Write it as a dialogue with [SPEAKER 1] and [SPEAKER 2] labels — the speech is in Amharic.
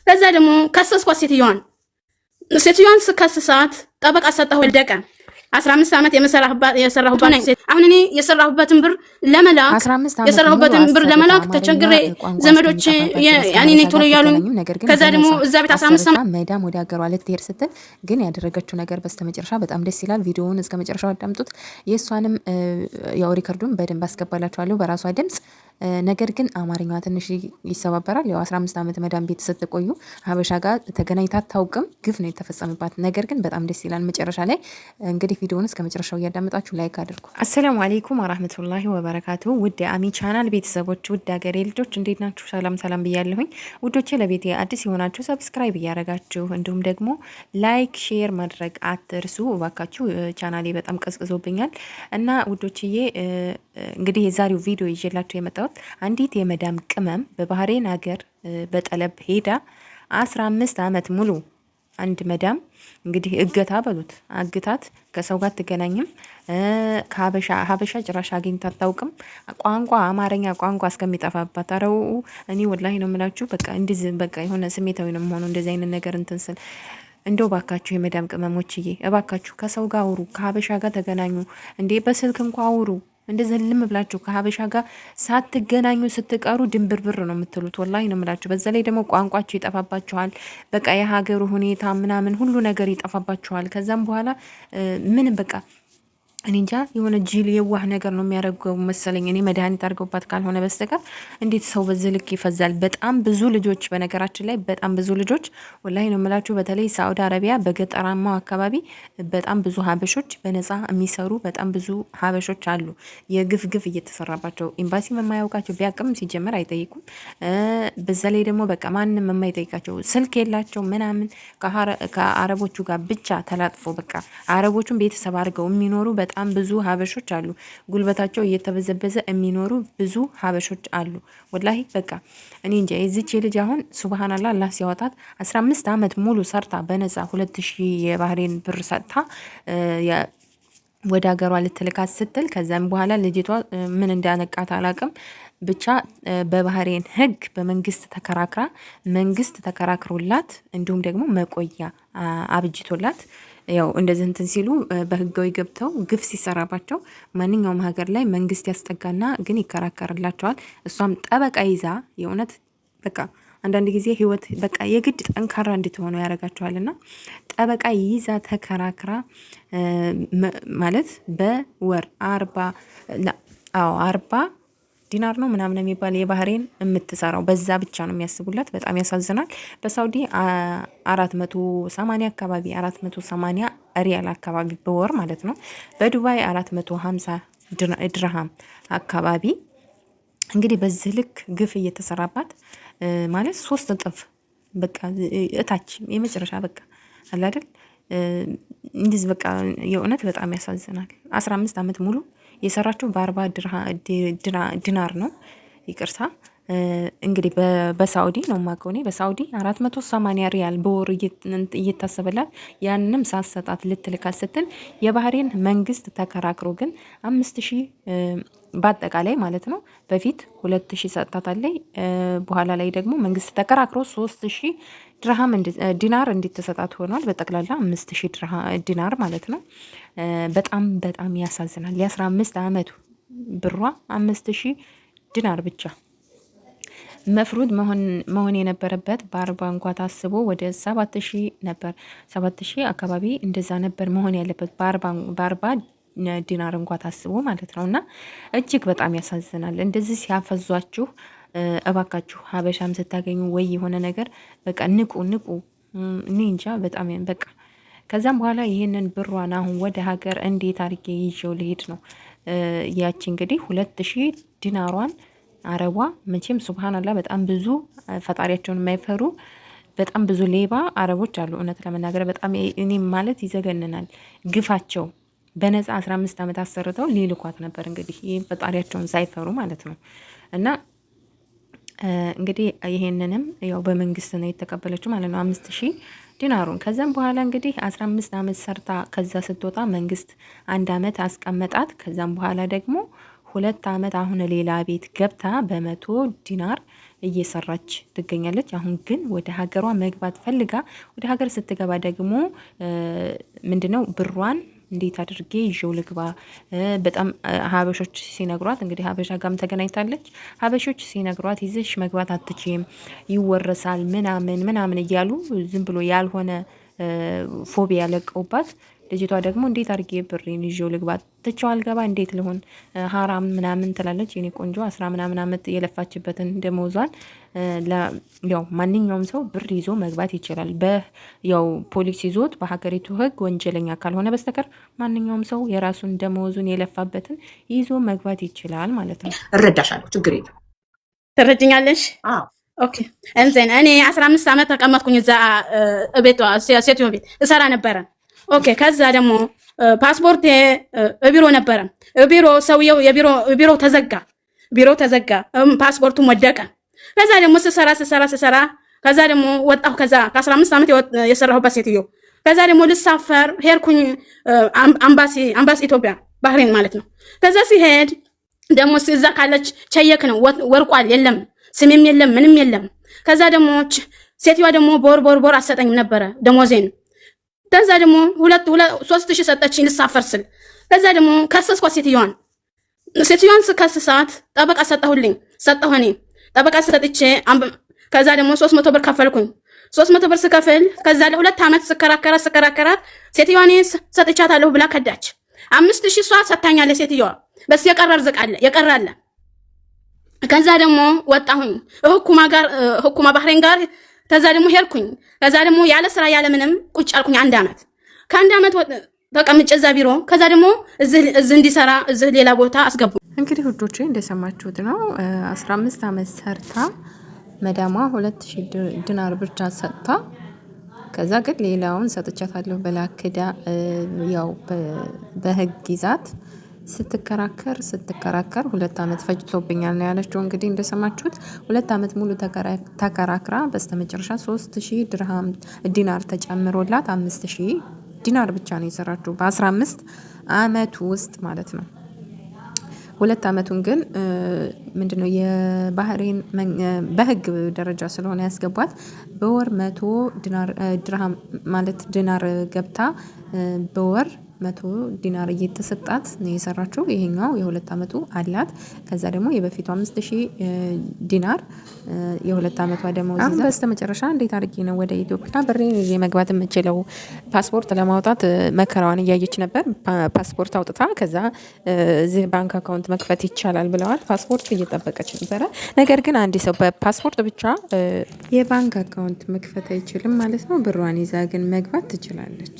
[SPEAKER 1] ከዛ ደግሞ ከሰስኳት ሴትዮዋን ስከስሳት ጠበቃ ሰጠሁ ወደቀ 15 ዓመት የሰራሁበት ነኝ። አሁን እኔ የሰራሁበትን ብር ለመላክ ተቸግሬ ዘመዶች ያኔ ነኝ ቶሎ ያሉኝ። ከዛ ደግሞ እዛ ቤት 15 ዓመት
[SPEAKER 2] መዳም ወደ ሀገሯ ልትሄድ ስትል ግን ያደረገችው ነገር በስተመጨረሻ በጣም ደስ ይላል። ቪዲዮውን እስከ መጨረሻው አዳምጡት። የእሷንም ያው ሪከርዱን በደንብ አስገባላችኋለሁ በራሷ ድምጽ። ነገር ግን አማርኛዋ ትንሽ ይሰባበራል። ያው 15 ዓመት መዳም ቤት ስትቆዩ ሀበሻ ጋር ተገናኝታ አታውቅም። ግፍ ነው የተፈጸመባት። ነገር ግን በጣም ደስ ይላል። መጨረሻ ላይ እንግዲህ ቪዲዮውን እስከ መጨረሻው እያዳመጣችሁ ላይክ አድርጉ። አሰላሙ አለይኩም ወራህመቱላሂ ወበረካቱ። ውድ የአሚ ቻናል ቤተሰቦች፣ ውድ ሀገሬ ልጆች እንዴት ናችሁ? ሰላም ሰላም ብያለሁኝ። ውዶቼ ለቤቴ አዲስ የሆናችሁ ሰብስክራይብ እያረጋችሁ እንዲሁም ደግሞ ላይክ ሼር ማድረግ አትርሱ እባካችሁ። ቻናሌ በጣም ቀዝቅዞብኛል እና ውዶችዬ እንግዲህ የዛሬው ቪዲዮ ይዤላችሁ የመጣሁት አንዲት የመዳም ቅመም በባህሬን ሀገር በጠለብ ሄዳ 15 ዓመት ሙሉ አንድ መዳም እንግዲህ እገታ በሉት አግታት ከሰው ጋር ትገናኝም ሀበሻ ጭራሽ አግኝታ አታውቅም። ቋንቋ አማርኛ ቋንቋ እስከሚጠፋባት አረው እኔ ወላሂ ነው የምላችሁ። በቃ እንደዚህ በቃ የሆነ ስሜታዊ ነው የምሆነው እንደዚህ አይነት ነገር እንትን ስል። እንደው ባካችሁ የመዳም ቅመሞችዬ እባካችሁ ከሰው ጋር አውሩ፣ ከሀበሻ ጋር ተገናኙ። እንዴ በስልክ እንኳ አውሩ። እንደዚህ ልም ብላችሁ ከሀበሻ ጋር ሳትገናኙ ስትቀሩ ድንብርብር ነው የምትሉት። ወላሂ ነው የምላችሁ። በዛ ላይ ደግሞ ቋንቋችሁ ይጠፋባችኋል። በቃ የሀገሩ ሁኔታ ምናምን ሁሉ ነገር ይጠፋባችኋል። ከዛም በኋላ ምን በቃ እኔ እንጃ የሆነ ጅል የዋህ ነገር ነው የሚያደርገው መሰለኝ። እኔ መድኃኒት አድርገውባት ካልሆነ በስተቀር እንዴት ሰው በዚህ ልክ ይፈዛል? በጣም ብዙ ልጆች በነገራችን ላይ በጣም ብዙ ልጆች ወላሂ ነው የምላችሁ። በተለይ ሳዑዲ አረቢያ በገጠራማው አካባቢ በጣም ብዙ ሀበሾች በነፃ የሚሰሩ በጣም ብዙ ሀበሾች አሉ። የግፍ ግፍ እየተሰራባቸው ኤምባሲ የማያውቃቸው ቢያቅም ሲጀመር አይጠይቁም። በዛ ላይ ደግሞ በቃ ማንም የማይጠይቃቸው ስልክ የላቸው ምናምን ከአረቦቹ ጋር ብቻ ተላጥፎ በቃ አረቦቹን ቤተሰብ አድርገው የሚኖሩ በጣም ብዙ ሀበሾች አሉ። ጉልበታቸው እየተበዘበዘ የሚኖሩ ብዙ ሀበሾች አሉ። ወላሂ በቃ እኔ እንጃ የዚች ልጅ አሁን ሱብሃንአላህ አላህ ሲያወጣት 15 ዓመት ሙሉ ሰርታ በነፃ 2000 የባህሬን ብር ሰጥታ ወደ ሀገሯ ልትልካት ስትል ከዛም በኋላ ልጅቷ ምን እንዳነቃት አላቅም። ብቻ በባህሬን ሕግ በመንግስት ተከራክራ መንግስት ተከራክሮላት እንዲሁም ደግሞ መቆያ አብጅቶላት ያው እንደዚህ እንትን ሲሉ በህጋዊ ገብተው ግፍ ሲሰራባቸው ማንኛውም ሀገር ላይ መንግስት ያስጠጋና ግን ይከራከርላቸዋል። እሷም ጠበቃ ይዛ የእውነት በቃ አንዳንድ ጊዜ ህይወት በቃ የግድ ጠንካራ እንድትሆኑ ያደርጋቸዋልና ጠበቃ ይዛ ተከራክራ ማለት በወር 40 ዲናር ነው ምናምን የሚባል የባህሬን የምትሰራው በዛ ብቻ ነው የሚያስቡላት። በጣም ያሳዝናል። በሳውዲ 480 አካባቢ 480 ሪያል አካባቢ በወር ማለት ነው። በዱባይ 450 ድርሃም አካባቢ እንግዲህ በዚህ ልክ ግፍ እየተሰራባት ማለት 3 እጥፍ በቃ እታች የመጨረሻ በቃ አለ አይደል እንደዚህ በቃ የእውነት በጣም ያሳዝናል። 15 ዓመት ሙሉ የሰራችው በ40 ዲናር ነው። ይቅርታ እንግዲህ በሳውዲ ነው የማውቀው እኔ በሳውዲ 480 ሪያል በወር እየታሰበላት ያንንም ሳሰጣት ልትልካት ስትል የባህሬን መንግስት ተከራክሮ ግን 5000 በአጠቃላይ ማለት ነው። በፊት 2000 ሰጥታታለች። በኋላ ላይ ደግሞ መንግስት ተከራክሮ 3000 ድርሃም ዲናር እንድትሰጣት ሆኗል። በጠቅላላ 5000 ዲናር ማለት ነው። በጣም በጣም ያሳዝናል። የ15 ዓመቱ ብሯ 5000 ዲናር ብቻ መፍሩድ መሆን የነበረበት በ40 እንኳ ታስቦ ወደ 7000 ነበር። 7000 አካባቢ እንደዛ ነበር መሆን ያለበት በ40 ዲናር እንኳ ታስቦ ማለት ነው። እና እጅግ በጣም ያሳዝናል። እንደዚህ ሲያፈዟችሁ እባካችሁ ሀበሻም ስታገኙ ወይ የሆነ ነገር በቃ ንቁ። እኔ እንጃ በጣም በቃ ከዛም በኋላ ይህንን ብሯን አሁን ወደ ሀገር እንዴት አድርጌ ይዤው ልሄድ ነው? ያቺ እንግዲህ 2000 ዲናሯን አረቧ መቼም ሱብሃንአላህ በጣም ብዙ ፈጣሪያቸውን የማይፈሩ በጣም ብዙ ሌባ አረቦች አሉ። እውነት ለመናገር በጣም እኔም ማለት ይዘገንናል ግፋቸው። በነፃ 15 ዓመት አሰርተው ሊልኳት ነበር እንግዲህ ይህ ፈጣሪያቸውን ሳይፈሩ ማለት ነው። እና እንግዲህ ይሄንንም ያው በመንግስት ነው የተቀበለችው ማለት ነው 5000 ዲናሩን። ከዛም በኋላ እንግዲህ 15 ዓመት ሰርታ ከዛ ስትወጣ መንግስት 1 ዓመት አስቀመጣት። ከዛም በኋላ ደግሞ 2 ዓመት አሁን ሌላ ቤት ገብታ በ100 ዲናር እየሰራች ትገኛለች። አሁን ግን ወደ ሀገሯ መግባት ፈልጋ ወደ ሀገር ስትገባ ደግሞ ምንድነው ብሯን እንዴት አድርጌ ይዤው ልግባ? በጣም ሀበሾች ሲነግሯት እንግዲህ ሀበሻ ጋም ተገናኝታለች። ሀበሾች ሲነግሯት ይዘሽ መግባት አትችይም፣ ይወረሳል ምናምን እያሉ ዝም ብሎ ያልሆነ ፎቢያ ለቀውባት ልጅቷ ደግሞ እንዴት አድርጌ ብሬን ይዤው ልግባ? ትቼው አልገባ እንዴት ልሆን? ሀራም ምናምን ትላለች። የኔ ቆንጆ 10 ምናምን ዓመት የለፋችበትን ደመወዟን ያው ማንኛውም ሰው ብር ይዞ መግባት ይችላል። ያው ፖሊስ ይዞት በሀገሪቱ ሕግ ወንጀለኛ ካልሆነ በስተቀር ማንኛውም ሰው የራሱን ደመወዙን የለፋበትን ይዞ መግባት ይችላል ማለት ነው።
[SPEAKER 3] እረዳሻለሁ፣ ችግር የለም።
[SPEAKER 1] ትረጅኛለሽ? ኦኬ። እንዘን እኔ 15 ዓመት ተቀመጥኩኝ እዛ ቤቷ ሴትዮ ቤት እሰራ ነበረ። ኦኬ። ከዛ ደግሞ ፓስፖርት ቢሮ ነበረ። ቢሮ ሰውየው ቢሮ ተዘጋ፣ ፓስፖርቱም ወደቀ። ከዛ ደግሞ ስሰራ ከዛ ደግሞ ወጣሁ። ከዛ ከ15 ዓመት የሰራሁበት ሴትዮ ከዛ ደግሞ ልሳፈር ሄድኩኝ አምባሲ ኢትዮጵያ ባህሬን ማለት ነው። ከዛ ሲሄድ ደግሞ እዛ ካለች ቸየክ ነው ወርቋል፣ የለም ስምም የለም ምንም የለም። ከዛ ደግሞ ሴትዮዋ ደግሞ ቦር አሰጠኝም ነበረ ደሞዜን። ከዛ ደግሞ 3,000 ሰጠችኝ ልሳፈር ስል። ከዛ ደግሞ ከሰስኳት ሴትዮዋን ስከስሳት ጠበቃ ሰጠሁ እኔ ጠበቃ ሰጥቼ ከዛ ደግሞ 300 ብር ከፈልኩኝ። 300 ብር ስከፍል ከዛ ለ2 ዓመት ስከራከራት ሴትዮዋ እኔ ሰጥቻታለሁ ብላ ከዳች። 5,000 እሷ ሰጥታኛለች ሴትዮዋ። በስ የቀራለ ከዛ ደግሞ ወጣሁኝ ህኩማ ባህሬን ጋር። ከዛ ደግሞ ሄድኩኝ። ከዛ ደግሞ ያለ ስራ ያለ ምንም ቁጭ አልኩኝ 1 ዓመት። ከ1 ዓመት ተቀምጬ እዛ ቢሮ። ከዛ ደግሞ እዚህ እንዲሰራ እዚህ ሌላ ቦታ አስገቡ።
[SPEAKER 2] እንግዲህ ውዶቼ እንደሰማችሁት ነው። 15 ዓመት ሰርታ መዳሟ 2,000 ዲናር ብቻ ሰጥታ ከዛ ግን ሌላውን ሰጥቻታለሁ ብላ ክዳ ያው በህግ ይዛት ስትከራከር 2 ዓመት ፈጅቶብኛል ነው ያለችው። እንግዲህ እንደሰማችሁት 2 ዓመት ሙሉ ተከራክራ በስተመጨረሻ 3,000 ዲናር ተጨምሮላት 5,000 ዲናር ብቻ ነው የሰራችው በ15 ዓመት ውስጥ ማለት ነው። 2 ዓመቱን ግን ምንድነው የባህሬን በህግ ደረጃ ስለሆነ ያስገቧት በወር 100 ድርሃም ማለት ዲናር ገብታ በወር 100 ዲናር እየተሰጣት ነው የሰራችው። ይሄኛው የ2 ዓመቱ አላት። ከዛ ደግሞ የበፊቱ 5,000 ዲናር የ2 ዓመቷ ደሞዝ ይዛ በስተመጨረሻ እንዴት አድርጌ ነው ወደ ኢትዮጵያ ብሬን ይዤ መግባት የምችለው? ፓስፖርት ለማውጣት መከራዋን እያየች ነበር። ፓስፖርት አውጥታ ከዛ እዚህ ባንክ አካውንት መክፈት ይቻላል ብለዋል። ፓስፖርት እየጠበቀች ነበረ። ነገር ግን አንድ ሰው በፓስፖርት ብቻ የባንክ አካውንት መክፈት አይችልም ማለት ነው። ብሯን ይዛ ግን መግባት ትችላለች።